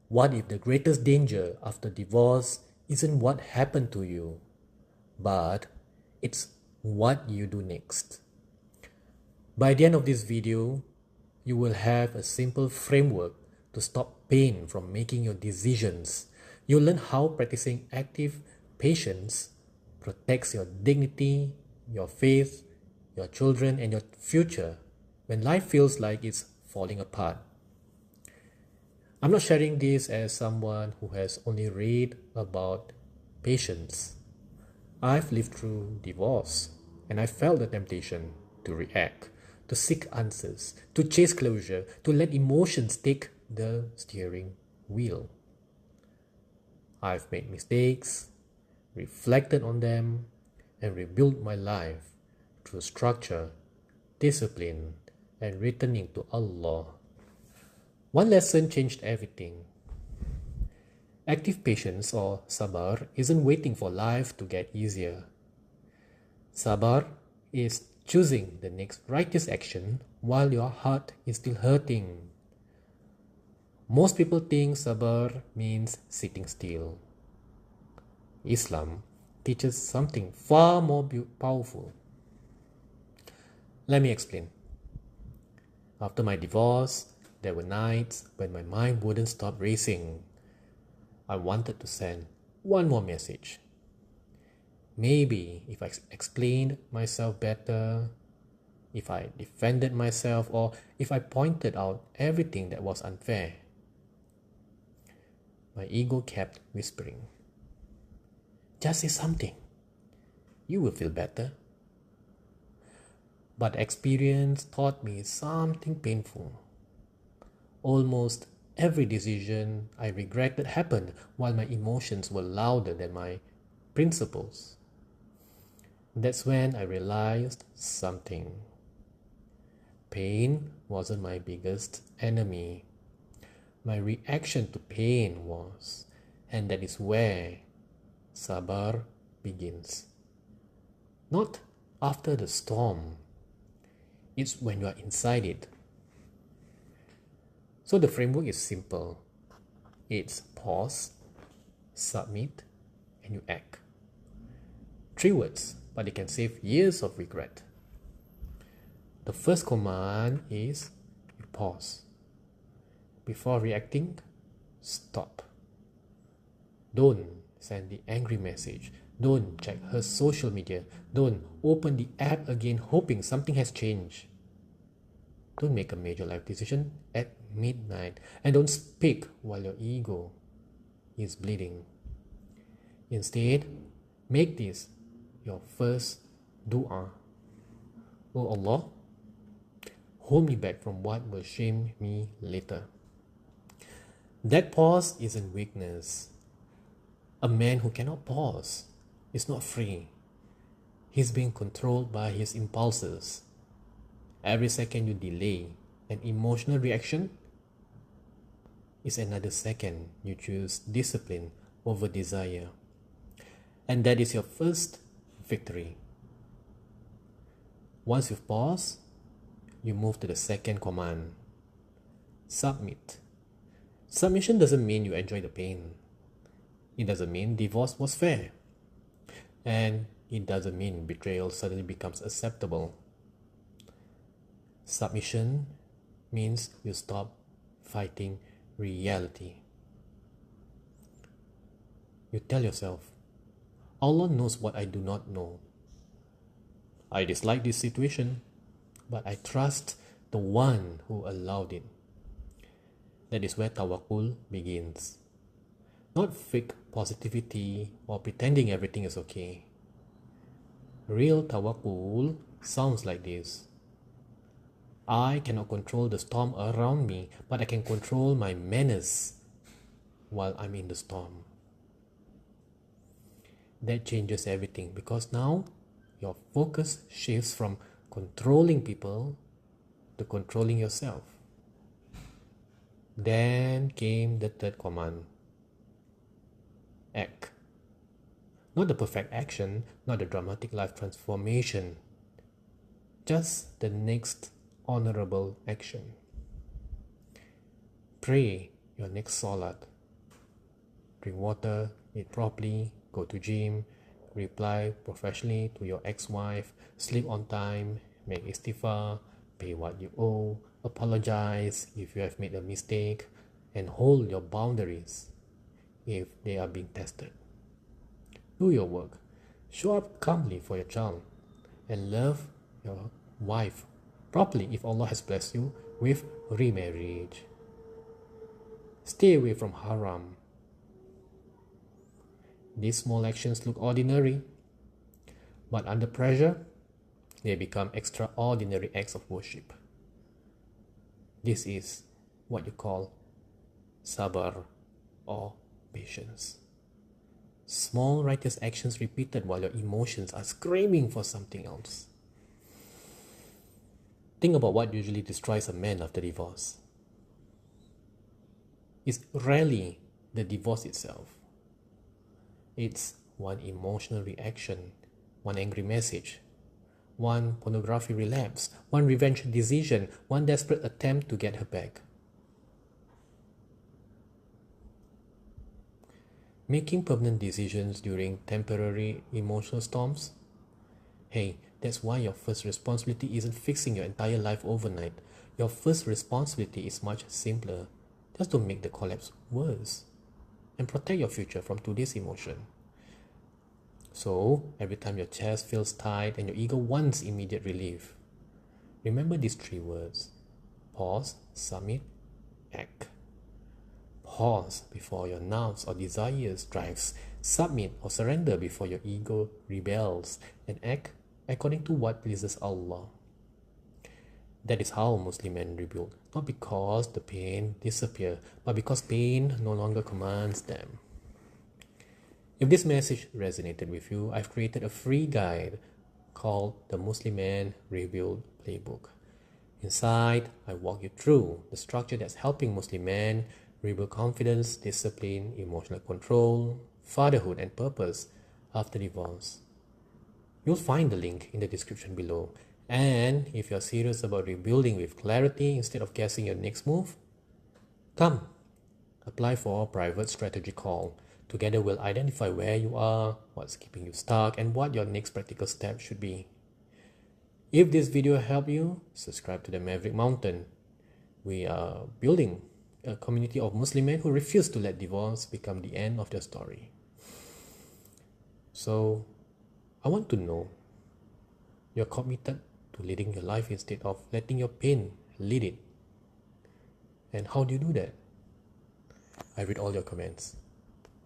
What if the greatest danger after divorce isn't what happened to you, but it's what you do next? By the end of this video, you will have a simple framework to stop pain from making your decisions. You'll learn how practicing active patience protects your dignity, your faith, your children, and your future when life feels like it's falling apart. I'm not sharing this as someone who has only read about patience. I've lived through divorce and I felt the temptation to react, to seek answers, to chase closure, to let emotions take the steering wheel. I've made mistakes, reflected on them, and rebuilt my life through structure, discipline, and returning to Allah. One lesson changed everything. Active patience, or Sabr, isn't waiting for life to get easier. Sabr is choosing the next righteous action while your heart is still hurting. Most people think Sabr means sitting still. Islam teaches something far more powerful. Let me explain. After my divorce, there were nights when my mind wouldn't stop racing. I wanted to send one more message. Maybe if I explained myself better, if I defended myself, or if I pointed out everything that was unfair. My ego kept whispering, "Just say something. You will feel better." But experience taught me something painful. Almost every decision I regretted happened while my emotions were louder than my principles. That's when I realized something. Pain wasn't my biggest enemy. My reaction to pain was, and that is where Sabr begins. Not after the storm. It's when you are inside it. So the framework is simple. It's pause, submit, and you act. 3 words, but it can save years of regret. The first command is you pause. Before reacting, stop. Don't send the angry message. Don't check her social media. Don't open the app again hoping something has changed. Don't make a major life decision at midnight. And don't speak while your ego is bleeding. Instead, make this your first dua. Oh Allah, hold me back from what will shame me later. That pause isn't weakness. A man who cannot pause is not free. He's being controlled by his impulses. Every second you delay an emotional reaction is another second you choose discipline over desire. And that is your first victory. Once you've paused, you move to the second command. Submit. Submission doesn't mean you enjoy the pain. It doesn't mean divorce was fair. And it doesn't mean betrayal suddenly becomes acceptable. Submission means you stop fighting reality. You tell yourself, Allah knows what I do not know. I dislike this situation, but I trust the one who allowed it. That is where tawakkul begins. Not fake positivity or pretending everything is okay. Real tawakkul sounds like this. I cannot control the storm around me, but I can control my manners while I'm in the storm. That changes everything because now your focus shifts from controlling people to controlling yourself. Then came the third command. Act. Not the perfect action, not the dramatic life transformation. Just the next honorable action. Pray your next salat. drink water, eat properly, go to gym, reply professionally to your ex-wife, sleep on time, make istighfar, pay what you owe, apologize if you have made a mistake, and hold your boundaries if they are being tested. Do your work. Show up calmly for your child and love your wife properly if Allah has blessed you with remarriage. Stay away from haram. These small actions look ordinary, but under pressure, they become extraordinary acts of worship. This is what you call Sabr or patience. Small righteous actions repeated while your emotions are screaming for something else. Think about what usually destroys a man after divorce. It's rarely the divorce itself. It's one emotional reaction, one angry message, one pornography relapse, one revenge decision, one desperate attempt to get her back. Making permanent decisions during temporary emotional storms? Hey, that's why your first responsibility isn't fixing your entire life overnight. Your first responsibility is much simpler. Just don't make the collapse worse. And protect your future from today's emotion. So, every time your chest feels tight and your ego wants immediate relief, remember these 3 words. Pause, submit, act. Pause before your nerves or desires drives. Submit or surrender before your ego rebels. And act according to what pleases Allah. That is how Muslim men rebuild. Not because the pain disappears, but because pain no longer commands them. If this message resonated with you, I've created a free guide called the Muslim Man Rebuild Playbook. Inside, I walk you through the structure that's helping Muslim men rebuild confidence, discipline, emotional control, fatherhood, and purpose after divorce. You'll find the link in the description below. And if you're serious about rebuilding with clarity instead of guessing your next move, come, apply for a private strategy call. Together we'll identify where you are, what's keeping you stuck, and what your next practical step should be. If this video helped you, subscribe to the Maverick Mountain. We are building a community of Muslim men who refuse to let divorce become the end of their story. So, I want to know, you're committed to leading your life instead of letting your pain lead it. And how do you do that? I read all your comments.